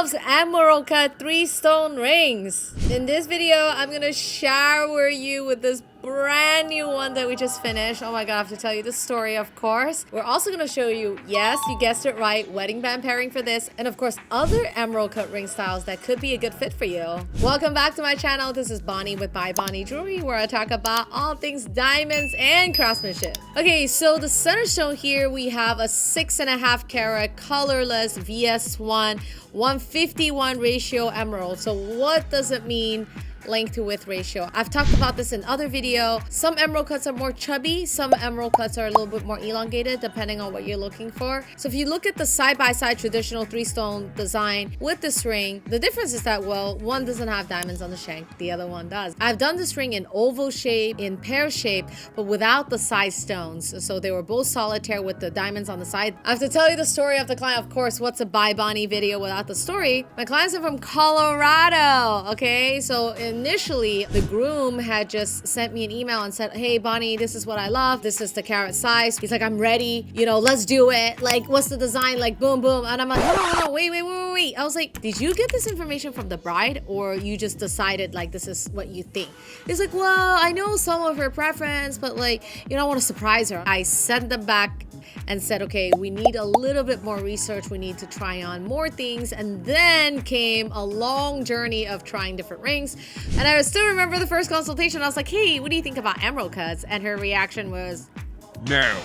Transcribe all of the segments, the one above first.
loves emerald cut 3-stone rings. In this video, I'm gonna shower you with this brand new one that we just finished. Oh my god, I have to tell you the story, of course. We're also gonna show you, yes, you guessed it right, wedding band pairing for this, and of course other emerald cut ring styles that could be a good fit for you. Welcome back to my channel. This is Bonnie with By Bonnie Jewelry, where I talk about all things diamonds and craftsmanship. Okay, so the center stone here, we have a 6.5 carat colorless VS1 151 ratio emerald. So what does it mean? Length to width ratio. I've talked about this in other video. Some emerald cuts are more chubby, some emerald cuts are a little bit more elongated depending on what you're looking for. So if you look at the side-by-side traditional 3-stone design with this ring, the difference is that, well, one doesn't have diamonds on the shank, the other one does. I've done this ring in oval shape, in pear shape, but without the side stones. So they were both solitaire with the diamonds on the side. I have to tell you the story of the client. Of course, what's a By Bonnie video without the story? My clients are from Colorado, okay? So initially, the groom had just sent me an email and said, hey, Bonnie, this is what I love. This is the carat size. He's like, I'm ready. You know, let's do it. Like, what's the design? Like, boom, boom. And I'm like, hold on, wait. I was like, did you get this information from the bride or you just decided like this is what you think? He's like, well, I know some of her preference, but like, you know, I want to surprise her. I sent them back and said, okay, we need a little bit more research. We need to try on more things. And then came a long journey of trying different rings. And I still remember the first consultation. I was like, hey, what do you think about emerald cuts? And her reaction was, no,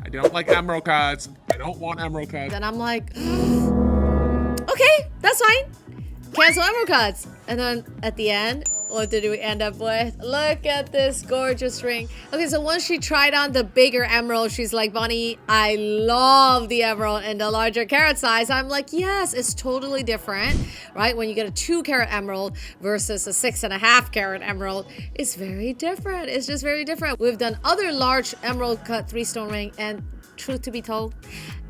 I don't like emerald cuts. I don't want emerald cuts. and I'm like, okay, that's fine. Cancel emerald cuts. And then at the end, what did we end up with? Look at this gorgeous ring. Okay, so once she tried on the bigger emerald, she's like, Bonnie, I love the emerald and the larger carat size. I'm like, yes, it's totally different, right? When you get a 2-carat emerald versus a 6.5 carat emerald, it's very different. It's just very different. We've done other large emerald cut 3-stone ring, and truth to be told,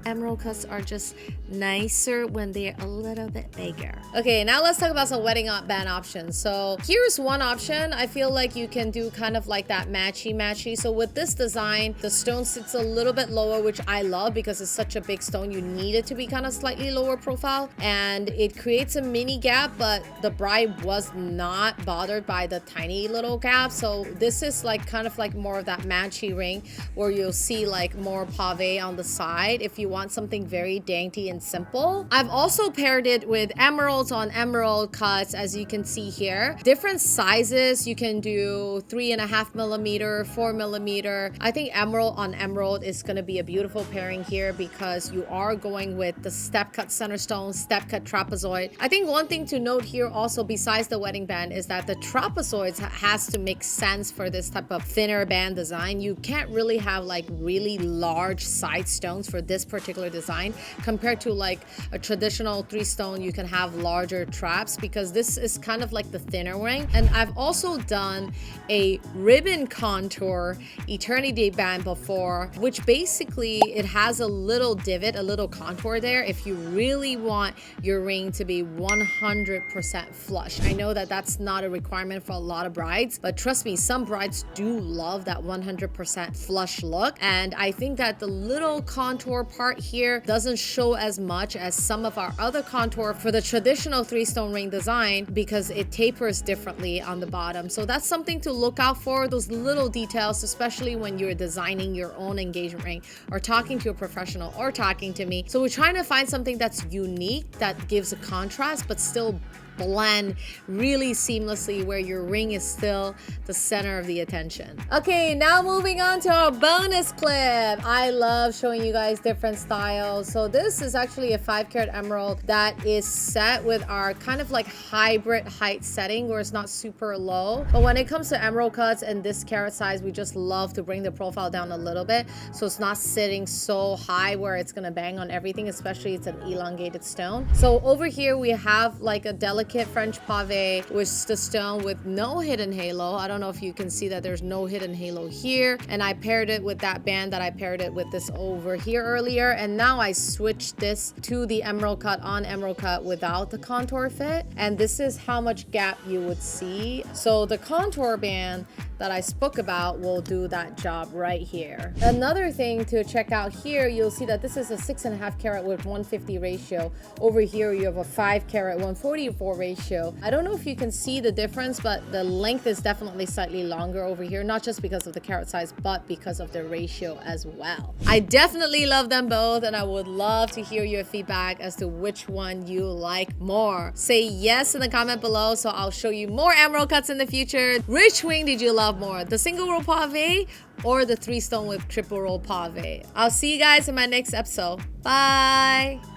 emerald cuts are just nicer when they're a little bit bigger. Okay, now let's talk about some wedding band options. So here's one option. I feel like you can do kind of like that matchy. So with this design, the stone sits a little bit lower, which I love because it's such a big stone. You need it to be kind of slightly lower profile, and it creates a mini gap, but the bride was not bothered by the tiny little gap. So this is like kind of like more of that matchy ring where you'll see like more pave on the side if you want something very dainty and simple. I've also paired it with emeralds on emerald cuts, as you can see here. Different sizes. You can do 3.5 millimeter, 4 millimeter. I think emerald on emerald is going to be a beautiful pairing here because you are going with the step cut center stone, step cut trapezoid. I think one thing to note here also besides the wedding band is that the trapezoids has to make sense for this type of thinner band design. You can't really have like really large side stones for this particular design compared to like a traditional 3-stone. You can have larger traps because this is kind of like the thinner ring. And I've also done a ribbon contour eternity band before, which basically it has a little divot, a little contour there if you really want your ring to be 100% flush. I know that that's not a requirement for a lot of brides, but trust me, some brides do love that 100% flush look. And I think that the little contour part here doesn't show as much as some of our other contour for the traditional 3-stone ring design because it tapers differently on the bottom. So that's something to look out for, those little details, especially when you're designing your own engagement ring or talking to a professional or talking to me. So we're trying to find something that's unique, that gives a contrast, but still blend really seamlessly where your ring is still the center of the attention. Okay, now moving on to our bonus clip. I love showing you guys different styles. So this is actually a 5-carat emerald that is set with our kind of like hybrid height setting where it's not super low. But when it comes to emerald cuts and this carat size, we just love to bring the profile down a little bit so it's not sitting so high where it's gonna bang on everything, especially it's an elongated stone. So over here we have like a delicate French pave with the stone with no hidden halo. I don't know if you can see that there's no hidden halo here. And I paired it with that band that I paired it with this over here earlier. And now I switched this to the emerald cut on emerald cut without the contour fit. And this is how much gap you would see. So the contour band that I spoke about will do that job right here. Another thing to check out here, you'll see that this is a 6.5 carat with 150 ratio. Over here, you have a 5 carat 144 ratio. I don't know if you can see the difference, but the length is definitely slightly longer over here, not just because of the carat size, but because of the ratio as well. I definitely love them both, and I would love to hear your feedback as to which one you like more. Say yes in the comment below so I'll show you more emerald cuts in the future. Which wing did you love more, the single roll pave or the 3 stone with triple roll pave? I'll see you guys in my next episode. Bye.